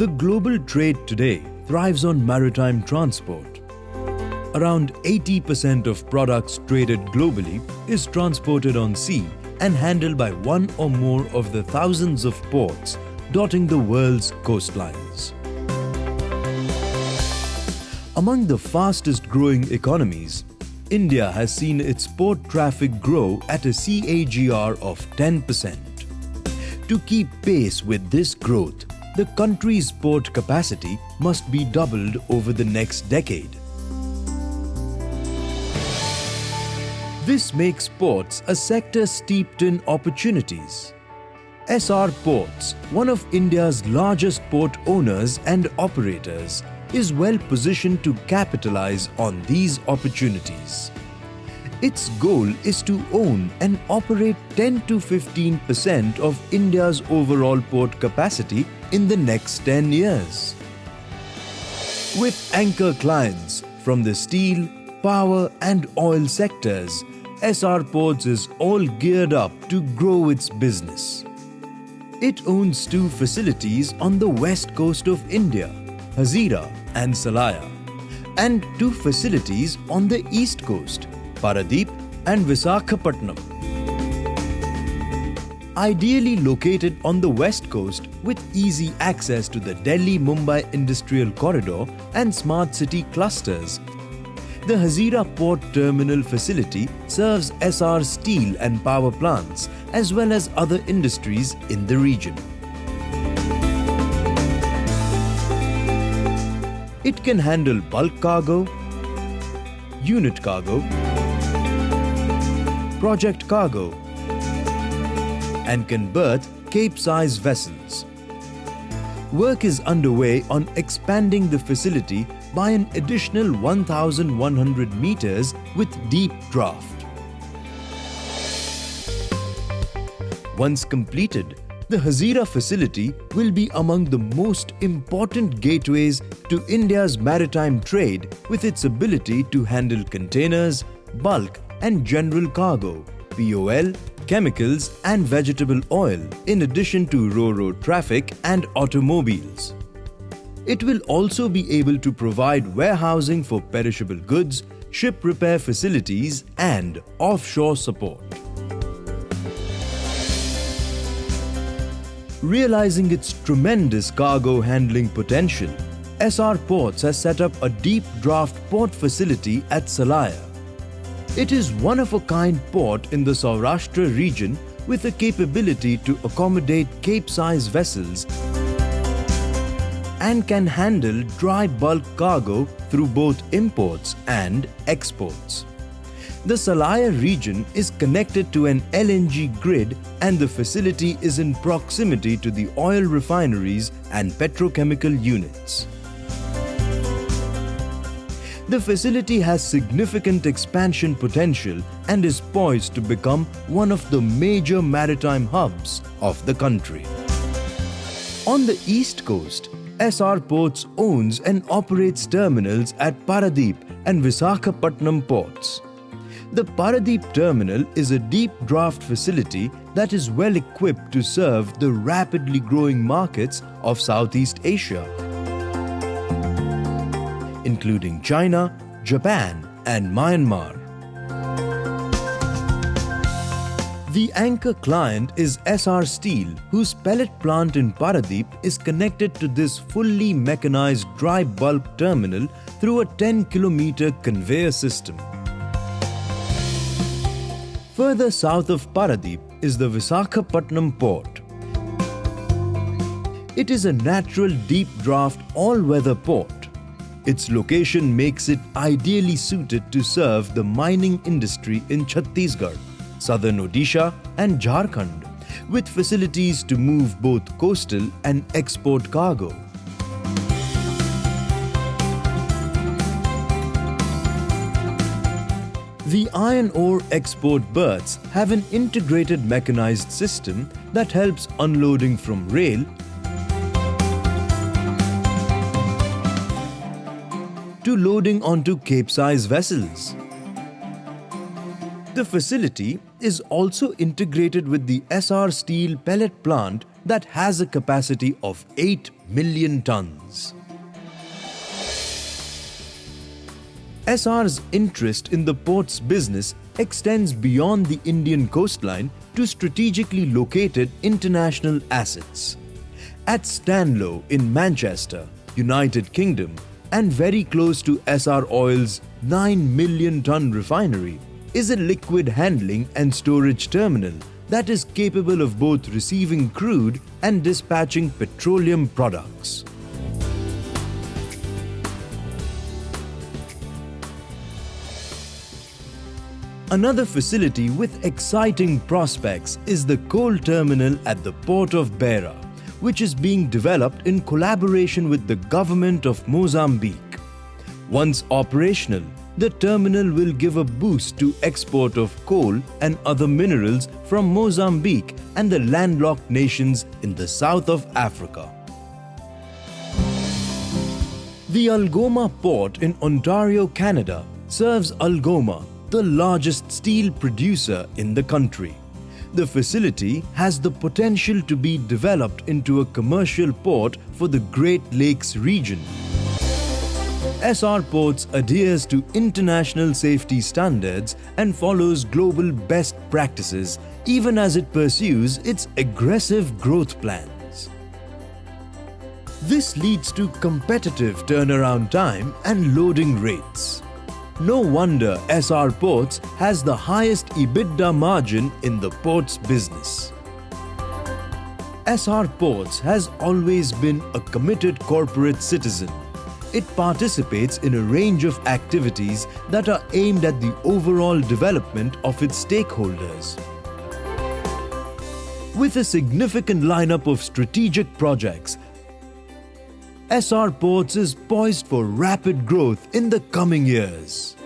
The global trade today thrives on maritime transport. Around 80% of products traded globally is transported on sea and handled by one or more of the thousands of ports dotting the world's coastlines. Among the fastest growing economies, India has seen its port traffic grow at a CAGR of 10%. To keep pace with this growth, the country's port capacity must be doubled over the next decade. This makes ports a sector steeped in opportunities. Essar Ports, one of India's largest port owners and operators, is well positioned to capitalize on these opportunities. Its goal is to own and operate 10 to 15% of India's overall port capacity in the next 10 years. With anchor clients from the steel, power and oil sectors, Essar Ports is all geared up to grow its business. It owns two facilities on the west coast of India, Hazira and Salaya, and two facilities on the east coast, Paradip and Visakhapatnam. Ideally located on the west coast with easy access to the Delhi-Mumbai Industrial Corridor and smart city clusters, the Hazira Port Terminal facility serves Essar steel and power plants as well as other industries in the region. It can handle bulk cargo, unit cargo, project cargo, and can berth Cape-size vessels. Work is underway on expanding the facility by an additional 1,100 meters with deep draft. Once completed, the Hazira facility will be among the most important gateways to India's maritime trade with its ability to handle containers, bulk and general cargo, POL, chemicals and vegetable oil in addition to ro-ro traffic and automobiles. It will also be able to provide warehousing for perishable goods, ship repair facilities and offshore support. Realizing its tremendous cargo handling potential, Essar Ports has set up a deep draft port facility at Salaya. It is one-of-a-kind port in the Saurashtra region with a capability to accommodate Cape-size vessels and can handle dry bulk cargo through both imports and exports. The Salaya region is connected to an LNG grid and the facility is in proximity to the oil refineries and petrochemical units. The facility has significant expansion potential and is poised to become one of the major maritime hubs of the country. On the east coast, Essar Ports owns and operates terminals at Paradip and Visakhapatnam ports. The Paradip terminal is a deep draft facility that is well equipped to serve the rapidly growing markets of Southeast Asia, including China, Japan and Myanmar. The anchor client is Essar Steel, whose pellet plant in Paradip is connected to this fully mechanized dry bulk terminal through a 10-kilometer conveyor system. Further south of Paradip is the Visakhapatnam Port. It is a natural deep draft all-weather port. Its location makes it ideally suited to serve the mining industry in Chhattisgarh, southern Odisha and Jharkhand, with facilities to move both coastal and export cargo. The iron ore export berths have an integrated mechanized system that helps unloading from rail to loading onto Cape-size vessels. The facility is also integrated with the Essar Steel pellet plant that has a capacity of 8 million tons. Essar's interest in the port's business extends beyond the Indian coastline to strategically located international assets. At Stanlow in Manchester, United Kingdom, and very close to Essar Oil's 9 million ton refinery, is a liquid handling and storage terminal that is capable of both receiving crude and dispatching petroleum products. Another facility with exciting prospects is the coal terminal at the port of Beira, which is being developed in collaboration with the government of Mozambique. Once operational, the terminal will give a boost to export of coal and other minerals from Mozambique and the landlocked nations in the south of Africa. The Algoma port in Ontario, Canada, serves Algoma, the largest steel producer in the country. The facility has the potential to be developed into a commercial port for the Great Lakes region. Essar Ports adheres to international safety standards and follows global best practices even as it pursues its aggressive growth plans. This leads to competitive turnaround time and loading rates. No wonder Essar Ports has the highest EBITDA margin in the ports business. Essar Ports has always been a committed corporate citizen. It participates in a range of activities that are aimed at the overall development of its stakeholders. With a significant lineup of strategic projects, Essar Ports is poised for rapid growth in the coming years.